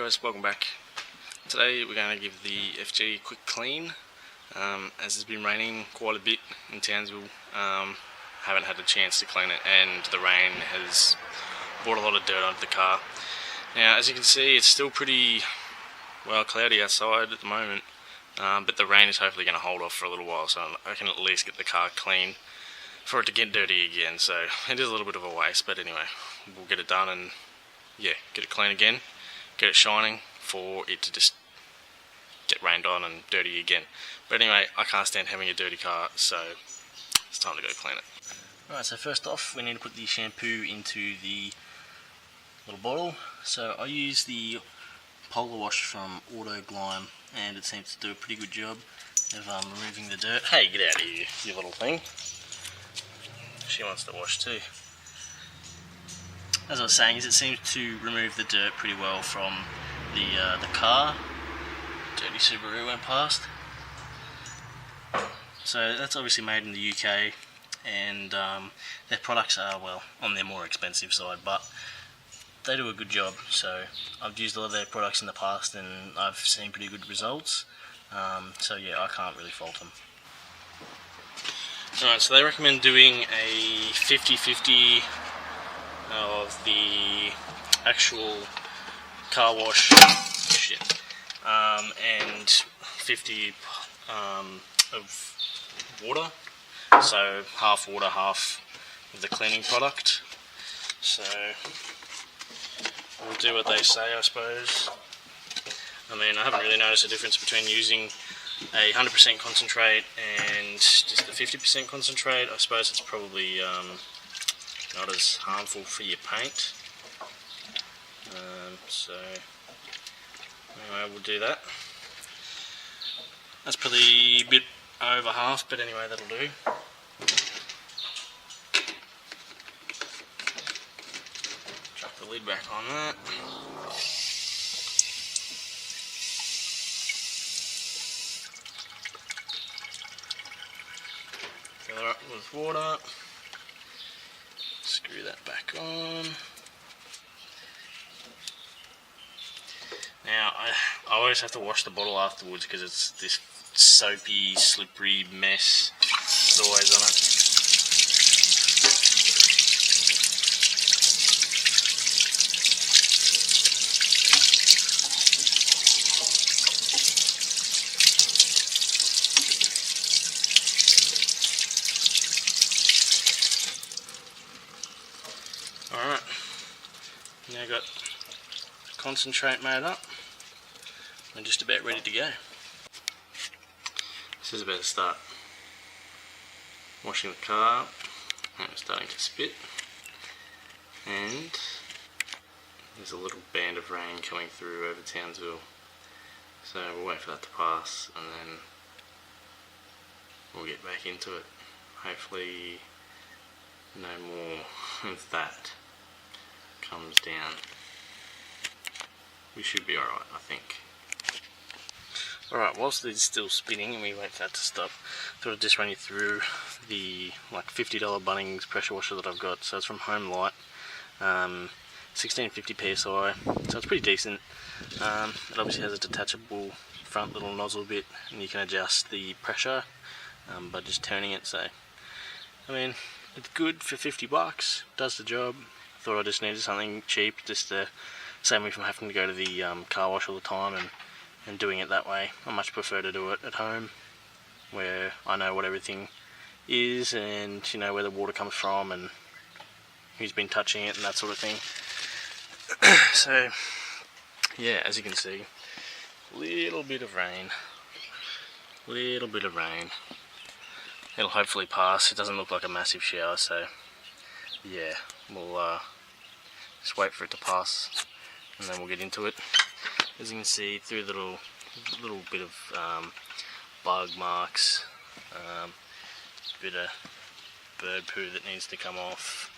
guys, welcome back. Today we're going to give the FG a quick clean. As it's been raining quite a bit in Townsville, haven't had a chance to clean it, and the rain has brought a lot of dirt onto the car. Now, as you can see, it's still pretty cloudy outside at the moment, but the rain is hopefully going to hold off for a little while, so I can at least get the car clean for it to get dirty again. So it is a little bit of a waste, but anyway, we'll get it done and get it clean again, get it shining for it to just get rained on and dirty again. But anyway, I can't stand having a dirty car, so it's time to go clean it. Alright, so first off we need to put the shampoo into the little bottle. So I use the Polar Wash from Auto Glime, and it seems to do a pretty good job of removing the dirt. Hey, get out of here, you little thing. She wants to wash too. As I was saying, it seems to remove the dirt pretty well from the car. Dirty Subaru went past. So that's obviously made in the UK, and their products are, well, on their more expensive side, but they do a good job. So I've used a lot of their products in the past and I've seen pretty good results. So yeah, I can't really fault them. Alright, so they recommend doing a 50-50 of the actual car wash and 50 of water, so half water, half of the cleaning product. So we'll do what they say, I suppose. I mean, I haven't really noticed a difference between using a 100% concentrate and just the 50% concentrate. I suppose it's probably not as harmful for your paint. So anyway, we'll do that. That's probably a bit over half, but anyway, that'll do. Chuck the lid back on that. Fill her up with water. Screw that back on. Now, I always have to wash the bottle afterwards because it's this soapy, slippery mess that's always on it. Alright, now got the concentrate made up and just about ready to go. This is about to start washing the car, and it's starting to spit, and there's a little band of rain coming through over Townsville, so we'll wait for that to pass and then we'll get back into it. Hopefully no more of that comes down. We should be alright, I think. Alright, whilst it's still spinning and we wait for that to stop, I thought I'd just run you through the $50 Bunnings pressure washer that I've got. So it's from Home Light, 1650 psi, so it's pretty decent. It obviously has a detachable front little nozzle bit, and you can adjust the pressure by just turning it. So I mean, it's good for $50, does the job. I thought I just needed something cheap just to save me from having to go to the car wash all the time and doing it that way. I much prefer to do it at home, where I know what everything is and you know where the water comes from and who's been touching it and that sort of thing. So yeah, as you can see, little bit of rain. It'll hopefully pass. It doesn't look like a massive shower, so yeah, we'll just wait for it to pass and then we'll get into it. As you can see, through the little bit of bug marks, a bit of bird poo that needs to come off,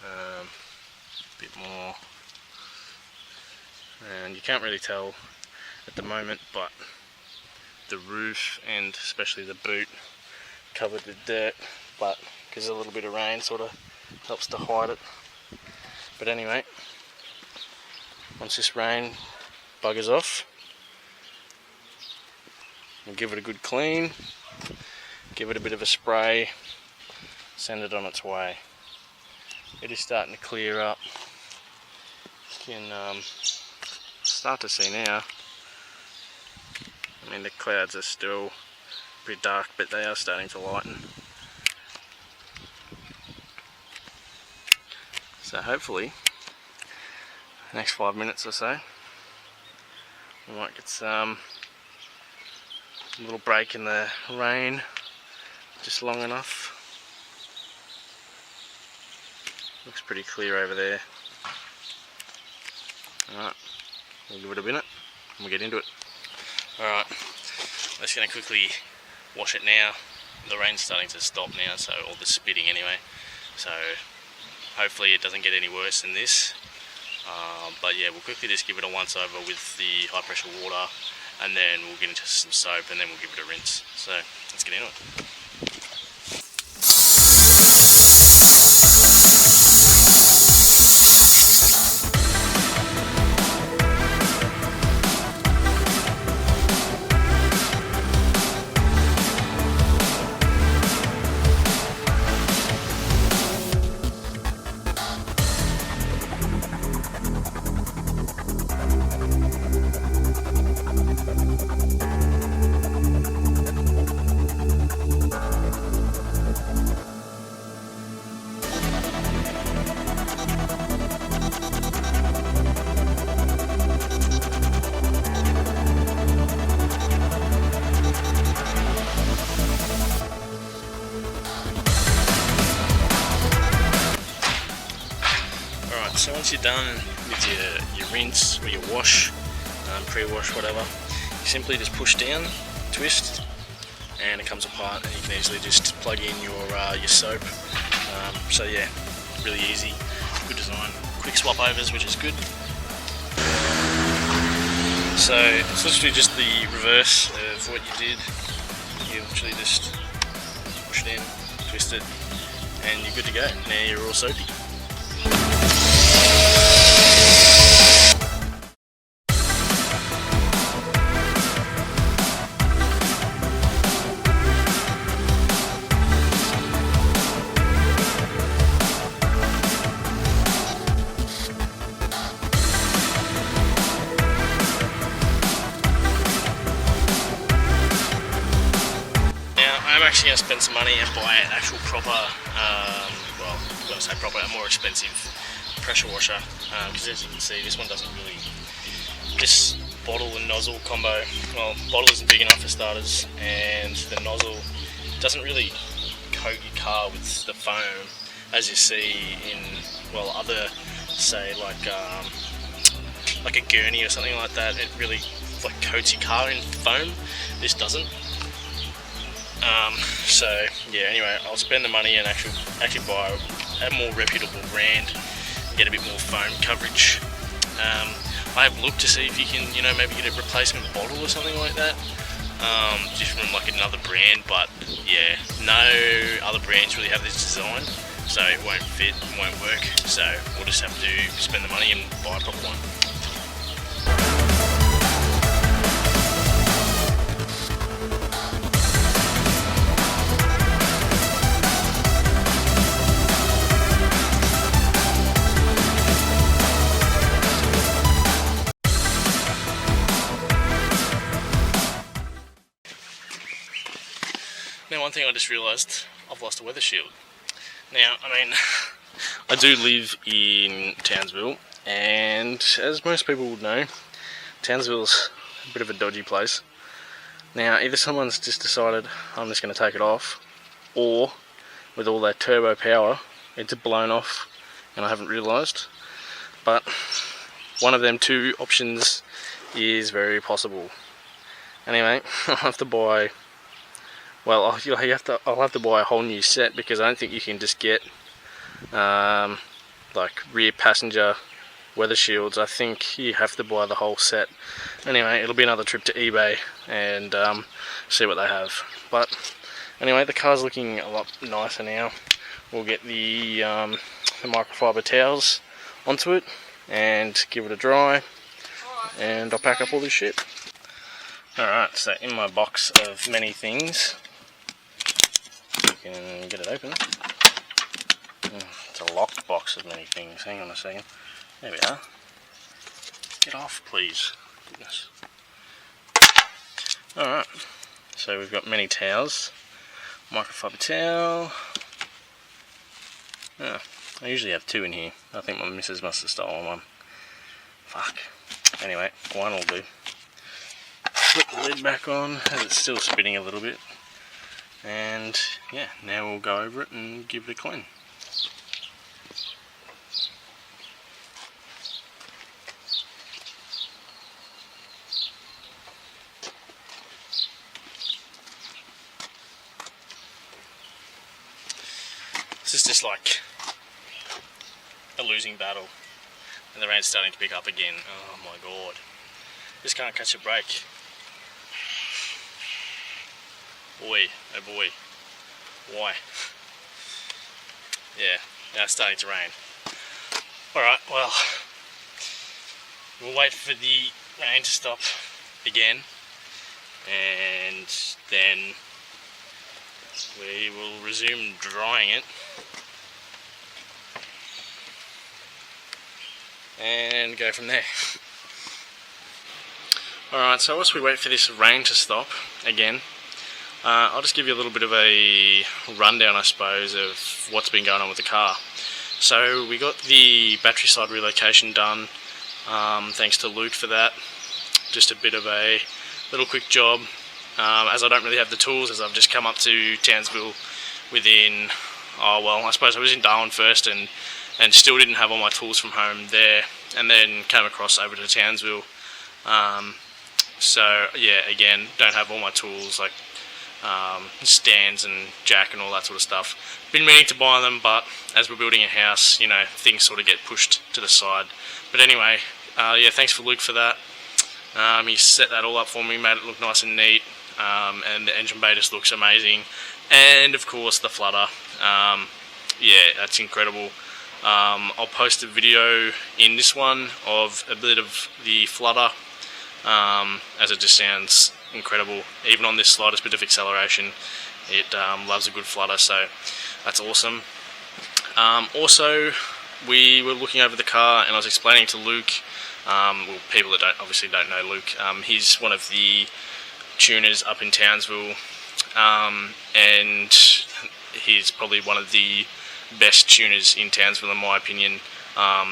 a bit more, and you can't really tell at the moment, but the roof and especially the boot covered with dirt, but because a little bit of rain sort of helps to hide it. But anyway, once this rain buggers off. And give it a good clean. Give it a bit of a spray. Send it on its way. It is starting to clear up. You can start to see now. I mean, the clouds are still a bit dark, but they are starting to lighten. So hopefully, next 5 minutes or so, we might get some little break in the rain, just long enough. Looks pretty clear over there. Alright, we'll give it a minute and we'll get into it. Alright, I'm just going to quickly wash it now. The rain's starting to stop now, so all the spitting anyway. So hopefully it doesn't get any worse than this. But yeah, we'll quickly just give it a once over with the high pressure water, and then we'll get into some soap, and then we'll give it a rinse. So let's get into it. So once you're done with your rinse or your wash, pre-wash, whatever, you simply just push down, twist, and it comes apart, and you can easily just plug in your soap. So yeah, really easy, good design, quick swap overs, which is good. So it's literally just the reverse of what you did. You literally just push it in, twist it, and you're good to go. Now you're all soapy. I'm actually going to spend some money and buy an actual proper, well, when I say proper, a more expensive pressure washer, because as you can see, this one doesn't really, this bottle and nozzle combo, well, bottle isn't big enough for starters, and the nozzle doesn't really coat your car with the foam, as you see in, well, other, say, like a gurney or something like that. It really like coats your car in foam. This doesn't. So yeah, anyway, I'll spend the money and actually buy a more reputable brand and get a bit more foam coverage. I have looked to see if you can, maybe get a replacement bottle or something like that, just from like another brand, but yeah, no other brands really have this design, so it won't fit, it won't work, so we'll just have to spend the money and buy a proper one. Now, one thing I just realised, I've lost a weather shield. Now, I mean, I do live in Townsville, and as most people would know, Townsville's a bit of a dodgy place. Now, either someone's just decided, I'm just going to take it off, or with all that turbo power, it's blown off, and I haven't realised. But one of them two options is very possible. Anyway, I'll have to buy, well, I'll have to buy a whole new set, because I don't think you can just get like rear passenger weather shields. I think you have to buy the whole set. Anyway, it'll be another trip to eBay and see what they have. But anyway, the car's looking a lot nicer now. We'll get the microfiber towels onto it and give it a dry, and I'll pack up all this shit. Alright, so in my box of many things, you can get it open. It's a locked box of many things. Hang on a second. There we are. Get off, please. Goodness. Alright, so we've got many towels. Microfiber towel. Oh, I usually have two in here. I think my missus must have stolen one. Fuck. Anyway, one will do. Put the lid back on as it's still spinning a little bit. And yeah, now we'll go over it and give it a clean. This is just like a losing battle, and the rain's starting to pick up again. Oh my god, just can't catch a break. Boy, oh boy, why? Yeah, now it's starting to rain. Alright, well, we'll wait for the rain to stop again, and then we will resume drying it and go from there. Alright, so whilst we wait for this rain to stop again, I'll just give you a little bit of a rundown, I suppose, of what's been going on with the car. So we got the battery side relocation done, thanks to Luke for that. Just a bit of a little quick job, as I don't really have the tools, as I've just come up to Townsville within, I suppose I was in Darwin first and still didn't have all my tools from home there, and then came across over to Townsville. So yeah, again, don't have all my tools, like stands and jack and all that sort of stuff. Been meaning to buy them, but as we're building a house, you know, things sort of get pushed to the side. But anyway, yeah, thanks for Luke for that. He set that all up for me, made it look nice and neat, and the engine bay just looks amazing. And of course the flutter, yeah, that's incredible. I'll post a video in this one of a bit of the flutter, as it just sounds incredible. Even on this slightest bit of acceleration, it loves a good flutter, so that's awesome. Also, we were looking over the car and I was explaining to Luke, well, people that obviously don't know Luke, he's one of the tuners up in Townsville, and he's probably one of the best tuners in Townsville in my opinion,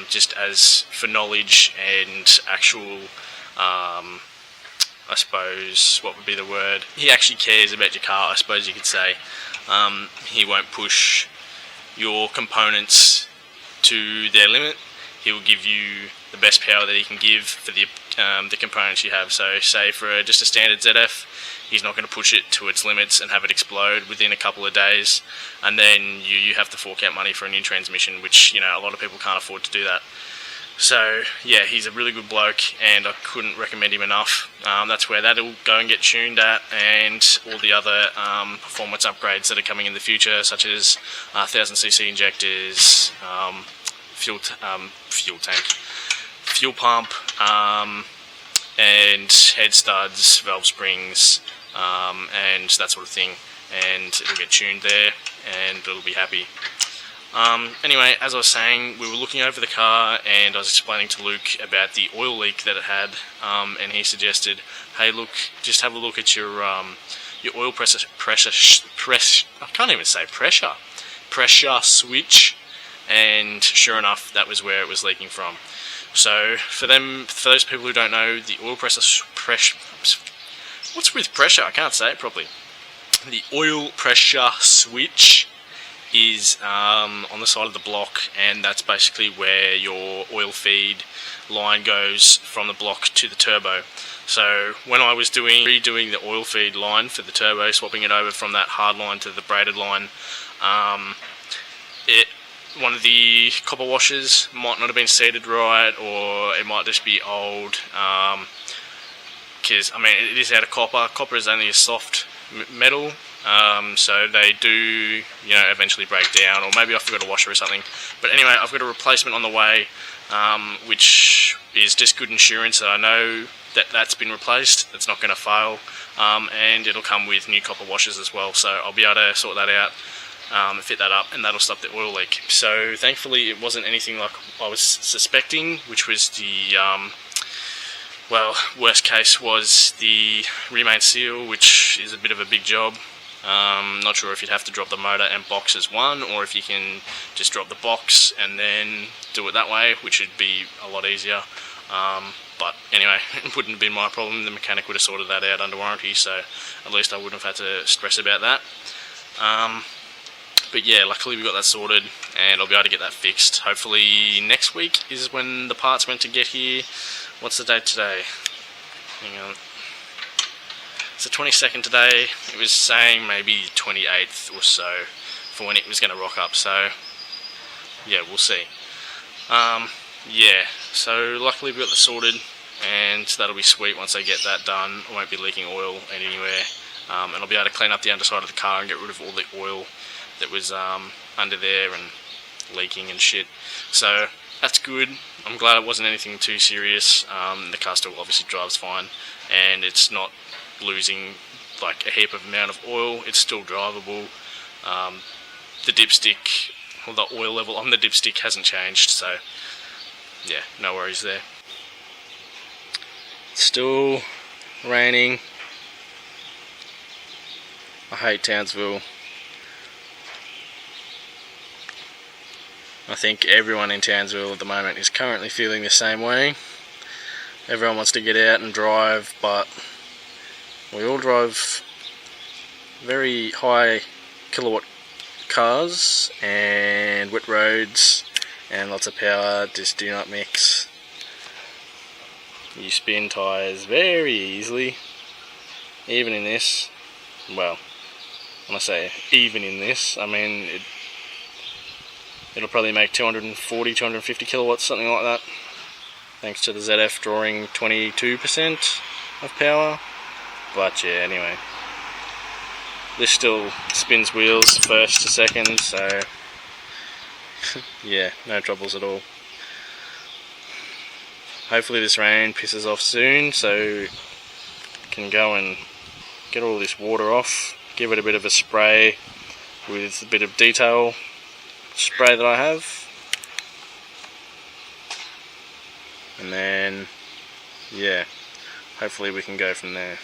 just as for knowledge and actual, I suppose, what would be the word? He actually cares about your car, I suppose you could say. He won't push your components to their limit. He will give you the best power that he can give for the components you have. So say for just a standard ZF, he's not going to push it to its limits and have it explode within a couple of days, and then you have to fork out money for a new transmission, which, you know, a lot of people can't afford to do that. So yeah, he's a really good bloke and I couldn't recommend him enough. That's where that'll go and get tuned at, and all the other performance upgrades that are coming in the future, such as 1000cc injectors, fuel tank, fuel pump, and head studs, valve springs, and that sort of thing, and it'll get tuned there and it'll be happy. Anyway, as I was saying, we were looking over the car and I was explaining to Luke about the oil leak that it had, and he suggested, hey look, just have a look at your oil pressure switch, and sure enough, that was where it was leaking from. So for those people who don't know, the oil pressure, what's with pressure? I can't say it properly. The oil pressure switch is on the side of the block, and that's basically where your oil feed line goes from the block to the turbo. So when I was redoing the oil feed line for the turbo, swapping it over from that hard line to the braided line, one of the copper washers might not have been seated right, or it might just be old, because I mean it is out of copper. Copper is only a soft metal, so they do, eventually break down, or maybe I forgot a washer or something. But anyway, I've got a replacement on the way, which is just good insurance that I know that that's been replaced. It's not going to fail, and it'll come with new copper washers as well. So I'll be able to sort that out, fit that up, and that'll stop the oil leak. So thankfully, it wasn't anything like I was suspecting, which was the worst case was the remain seal, which is a bit of a big job. Not sure if you'd have to drop the motor and box as one, or if you can just drop the box and then do it that way, which would be a lot easier. But anyway, it wouldn't have been my problem. The mechanic would have sorted that out under warranty, so at least I wouldn't have had to stress about that. But yeah, luckily we got that sorted, and I'll be able to get that fixed. Hopefully next week is when the part's meant to get here. What's the date today? Hang on. It's the 22nd today. It was saying maybe 28th or so for when it was going to rock up. So yeah, we'll see. Yeah, so luckily we got that sorted, and that'll be sweet once I get that done. I won't be leaking oil anywhere, and I'll be able to clean up the underside of the car and get rid of all the oil that was under there and leaking and shit. So that's good. I'm glad it wasn't anything too serious. The car still obviously drives fine, and it's not losing like a heap of amount of oil. It's still drivable. The dipstick, or the oil level on the dipstick hasn't changed, so yeah, no worries there. It's still raining. I hate Townsville. I think everyone in Townsville at the moment is currently feeling the same way. Everyone wants to get out and drive, but we all drive very high kilowatt cars, and wet roads and lots of power just do not mix. You spin tyres very easily, even in this. Well, when I say even in this, I mean it'll probably make 240, 250 kilowatts, something like that, thanks to the ZF drawing 22% of power. But yeah, anyway, this still spins wheels first to second, so yeah, no troubles at all. Hopefully this rain pisses off soon, so can go and get all this water off, give it a bit of a spray with a bit of detail spray that I have, and then yeah, hopefully we can go from there.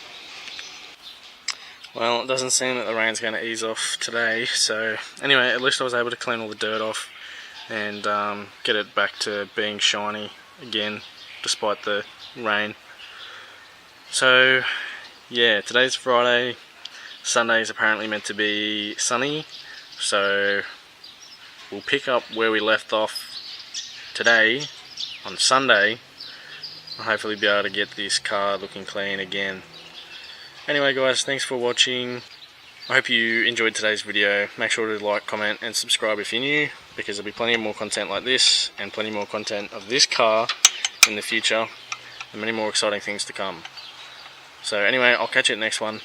Well, it doesn't seem that the rain's going to ease off today, so anyway, at least I was able to clean all the dirt off and get it back to being shiny again despite the rain. So yeah, today's Friday. Sunday is apparently meant to be sunny, so we'll pick up where we left off today on Sunday and hopefully be able to get this car looking clean again. Anyway guys, thanks for watching. I hope you enjoyed today's video. Make sure to like, comment and subscribe if you're new, because there'll be plenty more content like this and plenty more content of this car in the future and many more exciting things to come. So anyway, I'll catch you at the next one.